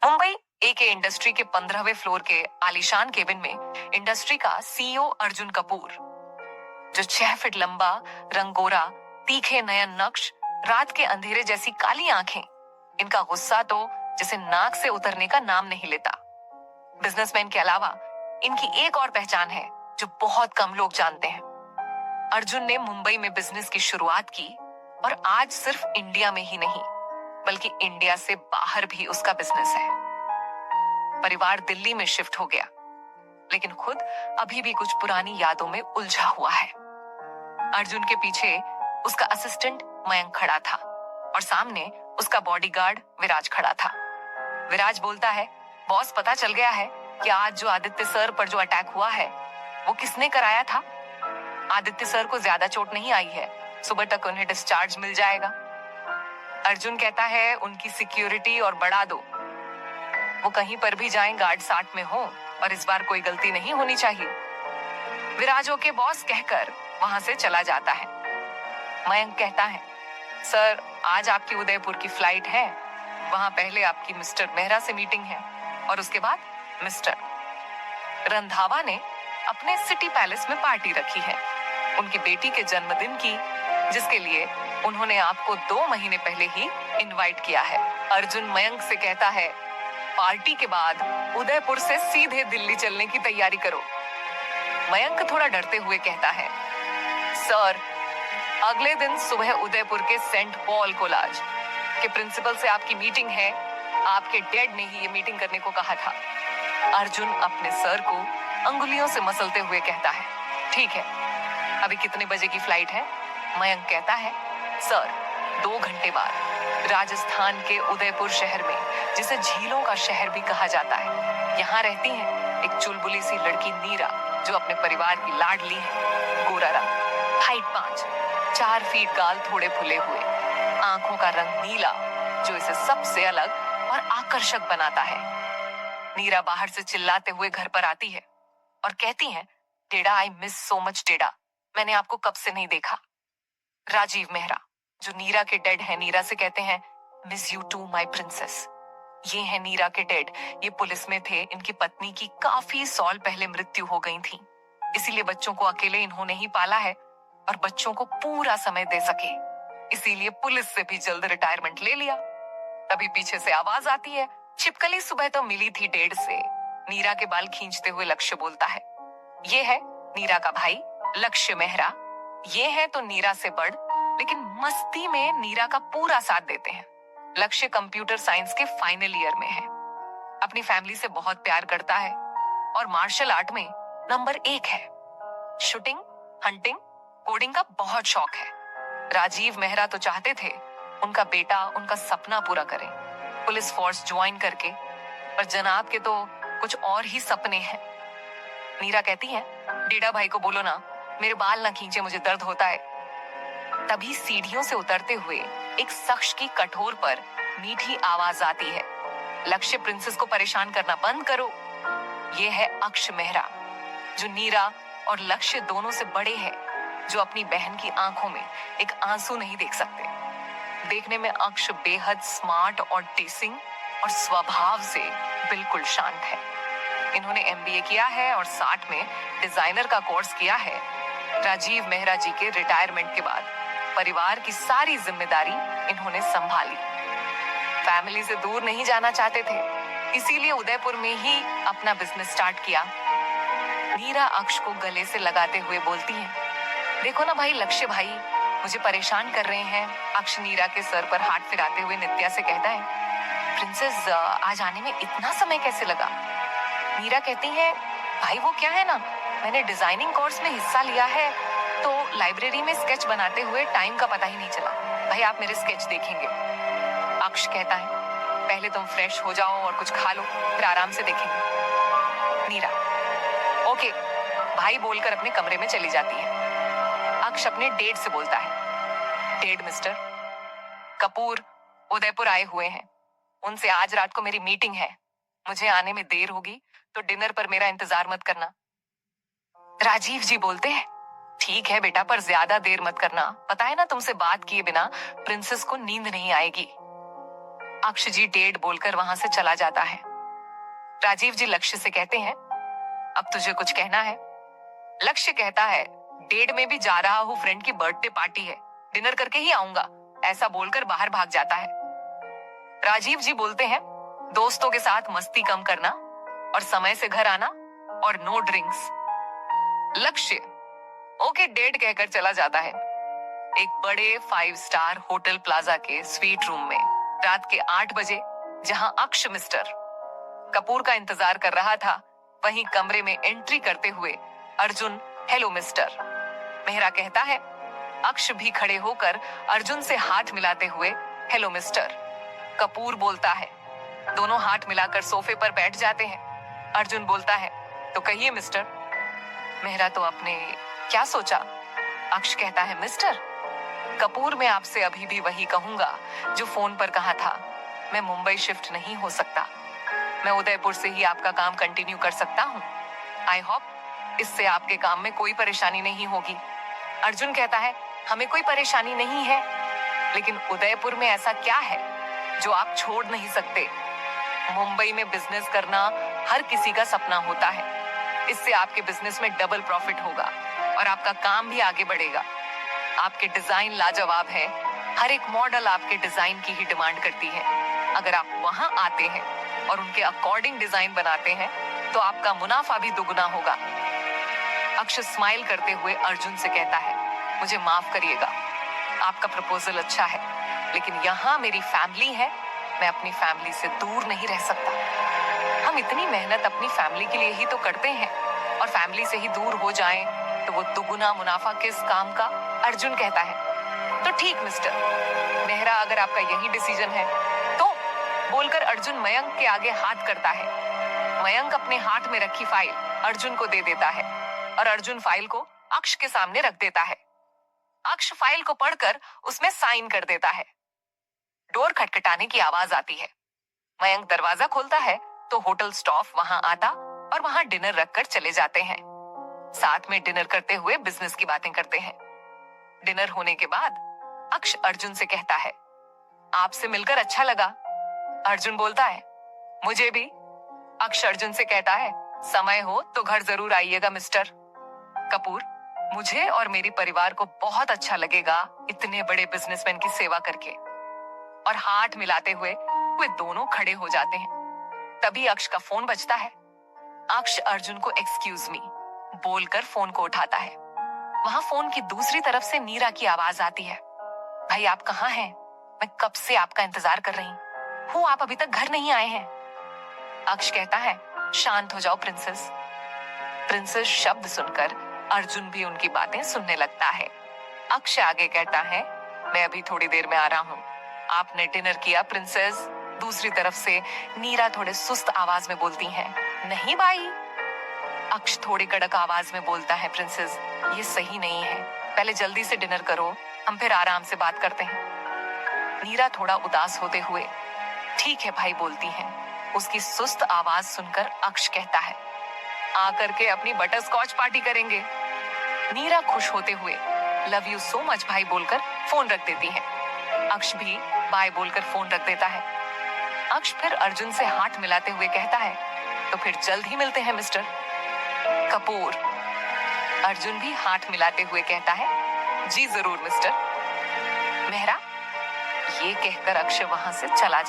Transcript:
मुंबई एके industry के 15वें floor के आलीशान केबिन में इंडस्ट्री का सीईओ अर्जुन कपूर, जो 6 फीट लंबा, रंगोरा, तीखे नयन नक्श, रात के अंधेरे जैसी काली आंखें, इनका गुस्सा तो जैसे नाक से उतरने का नाम नहीं लेता। बिजनेसमैन के अलावा इनकी एक और पहचान है जो बहुत कम लोग जानते हैं। अर्जुन ने मुंबई में बिजनेस की शुरुआत की और आज सिर्फ इंडिया में ही नहीं बल्कि इंडिया से बाहर भी उसका बिजनेस है। परिवार दिल्ली में शिफ्ट हो गया, लेकिन खुद अभी भी कुछ पुरानी यादों में उलझा हुआ है। अर्जुन के पीछे उसका असिस्टेंट मयंक खड़ा था और सामने उसका बॉडीगार्ड विराज खड़ा था। विराज बोलता है, बॉस पता चल गया है कि आज जो आदित्य सर पर जो अटैक हुआ है वो किसने कराया था। आदित्य सर को ज्यादा चोट नहीं आई है, सुबह तक उन्हें डिस्चार्ज मिल जाएगा। अर्जुन कहता है, उनकी सिक्योरिटी और बढ़ा दो, वो कहीं पर भी जाएं गार्ड साथ में हो और इस बार कोई गलती नहीं होनी चाहिए। विराज ओके बॉस कहकर वहां से चला जाता है। मयंक कहता है, सर आज आपकी उदयपुर की फ्लाइट है, वहां पहले आपकी मिस्टर मेहरा से मीटिंग है और उसके बाद मिस्टर रंधावा ने अपने सिटी पैलेस में पार्टी रखी है, उनकी बेटी के जन्मदिन की, जिसके लिए उन्होंने आपको 2 महीने पहले ही इनवाइट किया है। अर्जुन मयंक से कहता है, पार्टी के बाद उदयपुर से सीधे दिल्ली चलने की तैयारी करो। मयंक थोड़ा डरते हुए कहता है, सर अगले दिन सुबह उदयपुर के सेंट पॉल कॉलेज के प्रिंसिपल से आपकी मीटिंग है, आपके डैड ने ही ये मीटिंग करने को कहा था। अर्जुन अपने सर को अंगुलियों से मसलते हुए कहता है, ठीक है, अभी कितने बजे की फ्लाइट है। मयंक कहता है, सर 2 घंटे बाद राजस्थान के उदयपुर शहर में, जिसे झीलों का शहर भी कहा जाता है, यहाँ रहती है एक चुलबुली सी लड़की नीरा, जो अपने परिवार की लाडली है। गोरा रंग, हाइट 5, 4 फीट गाल थोड़े फुले हुए, आंखों का रंग नीला, जो इसे सबसे अलग और आकर्षक बनाता है। नीरा बाहर से चिल्लाते हुए घर पर आती है और कहती है, डेडा आई मिस सो मच डेडा, मैंने आपको कब से नहीं देखा। राजीव मेहरा, जो नीरा के डैड है, नीरा से कहते हैं, miss you too my princess. ये है नीरा के डैड, ये पुलिस में थे, इनकी पत्नी की काफी साल पहले मृत्यु हो गई थी, इसीलिए बच्चों को अकेले इन्होंने ही पाला है और बच्चों को पूरा समय दे सके, इसीलिए पुलिस से भी जल्द रिटायरमेंट ले लिया। तभी पीछे से आवाज आती है, छिपकली सुबह तो मिली थी डेढ़ से। नीरा के बाल खींचते हुए लक्ष्य बोलता है, ये है नीरा का भाई लक्ष्य मेहरा, ये है तो नीरा से बड़, लेकिन मस्ती में नीरा का पूरा साथ देते हैं। लक्ष्य कंप्यूटर साइंस के फाइनल ईयर में है, अपनी फैमिली से बहुत प्यार करता है और मार्शल आर्ट में नंबर 1 है। शूटिंग, हंटिंग, कोडिंग का बहुत शौक है। राजीव मेहरा तो चाहते थे उनका बेटा उनका सपना पूरा करे, पुलिस फोर्स ज्वाइन करके, पर जनाब के तो कुछ और ही सपने हैं। नीरा कहती है, डेडा भाई को बोलो ना मेरे बाल ना खींचे, मुझे दर्द होता है। तभी सीढ़ियों से उतरते हुए एक शख्स की कठोर पर मीठी आवाज आती है, लक्ष्य प्रिंसेस को परेशान करना बंद करो। ये है अक्ष मेहरा, जो नीरा और लक्ष्य दोनों से बड़े हैं, जो अपनी बहन की आंखों में एक आंसू नहीं देख सकते। देखने में अक्ष बेहद स्मार्ट और टेसिंग और स्वभाव से बिल्कुल शांत है। इन्होंने एमबीए किया है और साथ में डिजाइनर का कोर्स किया है। राजीव मेहरा जी के रिटायरमेंट के बाद परिवार की सारी जिम्मेदारी इन्होंने संभाली। फैमिली से दूर नहीं जाना चाहते थे, इसीलिए उदयपुर में ही अपना बिजनेस स्टार्ट किया। नीरा अक्ष को गले से लगाते हुए बोलती है, देखो ना भाई लक्ष्य भाई मुझे परेशान कर रहे हैं। अक्ष नीरा के सर पर हाथ फिराते हुए नित्या से कहता है, प्रिंसेस आज आने में इतना समय कैसे लगा। नीरा कहती है, भाई वो क्या है ना, मैंने डिजाइनिंग कोर्स में हिस्सा लिया है, तो लाइब्रेरी में स्केच बनाते हुए टाइम का पता ही नहीं चला। भाई आप मेरे स्केच देखेंगे। अक्ष कहता है, पहले तुम फ्रेश हो जाओ और कुछ खा लो, फिर आराम से देखेंगे। नीरा ओके भाई बोलकर अपने कमरे में चली जाती है। अक्ष अपने डेड से बोलता है, डेड मिस्टर कपूर उदयपुर आए हुए हैं, उनसे आज रात को मेरी मीटिंग है, मुझे आने में देर होगी तो डिनर पर मेरा इंतजार मत करना। राजीव जी बोलते हैं, ठीक है बेटा, पर ज्यादा देर मत करना, पता है ना तुमसे बात किए बिना प्रिंसेस को नींद नहीं आएगी। अक्ष जी डेढ़ बोलकर वहां से चला जाता है। राजीव जी लक्ष्य से कहते हैं, अब तुझे कुछ कहना है? लक्ष्य कहता है, डेढ़ में भी जा रहा हूँ, फ्रेंड की बर्थडे पार्टी है, डिनर करके ही आऊंगा, ऐसा बोलकर बाहर भाग जाता है। राजीव जी बोलते हैं, दोस्तों के साथ मस्ती कम करना और समय से घर आना और नो ड्रिंक्स। लक्ष्य ओके डेढ़ कहकर चला जाता है। एक बड़े 5 स्टार होटल प्लाजा के स्वीट रूम में रात के 8 बजे, जहां अक्ष मिस्टर कपूर का इंतजार कर रहा था, वहीं कमरे में एंट्री करते हुए अर्जुन हेलो मिस्टर मेहरा कहता है। अक्ष भी खड़े होकर अर्जुन से हाथ मिलाते हुए हेलो मिस्टर कपूर बोलता है। दोनों हाथ मिलाकर सोफे पर बैठ जाते हैं। अर्जुन बोलता है, तो कहिए मिस्टर। मेहरा तो अपने क्या सोचा? अक्ष कहता है, मिस्टर कपूर, मैं आपसे अभी भी वही कहूंगा जो फोन पर कहा था, मैं मुंबई शिफ्ट नहीं हो सकता, मैं उदयपुर से ही आपका काम कंटिन्यू कर सकता हूँ। आई होप इससे आपके काम में कोई परेशानी नहीं होगी। अर्जुन कहता है, हमें कोई परेशानी नहीं है, लेकिन उदयपुर में ऐसा क्या है जो आप छोड़ नहीं सकते? मुंबई में बिजनेस करना हर किसी का सपना होता है। इससे आपके बिजनेस में डबल प्रॉफिट होगा और आपका काम भी आगे बढ़ेगा। आपके डिजाइन लाजवाब है, हर एक मॉडल आपके डिजाइन की ही डिमांड करती है। अगर आप वहां आते हैं और उनके अकॉर्डिंग डिजाइन बनाते हैं तो आपका मुनाफा भी दुगना होगा। अक्ष स्माइल करते हुए अर्जुन से कहता है, मुझे माफ करिएगा, आपका प्रपोजल अच्छा है, लेकिन यहाँ मेरी फैमिली है, मैं अपनी फैमिली से दूर नहीं रह सकता। हम इतनी मेहनत अपनी फैमिली के लिए ही तो करते हैं, और फैमिली से ही दूर हो जाएं तो वो दुगुना मुनाफा किस काम का? अर्जुन कहता है, तो ठीक मिस्टर मेहरा, अगर आपका यही डिसीजन है तो, बोलकर अर्जुन मयंक के आगे हाथ करता है। मयंक अपने हाथ में रखी फाइल अर्जुन को दे देता है और अर्जुन फाइल को अक्ष के सामने रख देता है। अक्ष फाइल को पढ़कर उसमें साइन कर देता है। डोर खटखटाने की आवाज आती है। मयंक दरवाजा खोलता है तो होटल स्टाफ वहां आता और वहां डिनर रखकर चले जाते हैं। साथ में डिनर करते हुए बिजनेस की बातें करते हैं। डिनर होने के बाद अक्ष अर्जुन से कहता है, आपसे मिलकर अच्छा लगा। अर्जुन बोलता है, मुझे भी। अक्ष अर्जुन से कहता है, समय हो तो घर जरूर आइएगा मिस्टर कपूर, मुझे और मेरे परिवार को बहुत अच्छा लगेगा इतने बड़े बिजनेसमैन की सेवा करके। और हाथ मिलाते हुए वे दोनों खड़े हो जाते हैं। तभी अक्ष का फोन बजता है। अक्ष अर्जुन को एक्सक्यूज मी बोलकर फोन को उठाता है। वहां फोन की दूसरी तरफ से नीरा की आवाज आती है, भाई आप कहाँ हैं? मैं कब से आपका इंतजार कर रही हूँ, आप अभी तक घर नहीं आए हैं। अक्ष कहता है, शांत हो जाओ प्रिंसेस। प्रिंसेस शब्द सुनकर अर्जुन भी उनकी बातें सुनने लगता है। अक्ष आगे कहता है, मैं अभी थोड़ी देर में आ रहा हूँ, आपने डिनर किया प्रिंसेस? दूसरी तरफ से नीरा थोड़े सुस्त आवाज में बोलती है, नहीं भाई। अक्ष थोड़ी कड़क आवाज में बोलता है, प्रिंसेस ये सही नहीं है, पहले जल्दी से डिनर करो, हम फिर आराम से बात करते हैं। नीरा थोड़ा उदास होते हुए, ठीक है भाई बोलती है। उसकी सुस्त आवाज सुनकर अक्ष कहता है, आकर के अपनी बटर स्कॉच पार्टी करेंगे। नीरा खुश होते हुए लव यू सो मच भाई बोलकर फोन रख देती है। अक्ष भी बाय बोलकर फोन रख देता है। अक्ष फिर अर्जुन से हाथ मिलाते हुए कहता है, तो फिर जल्द ही मिलते हैं मिस्टर कपूर। अर्जुन भी हाथ मिलाते हुए कहता है, जी जरूर मिस्टर मेहरा। ये कहकर अक्ष वहां से चला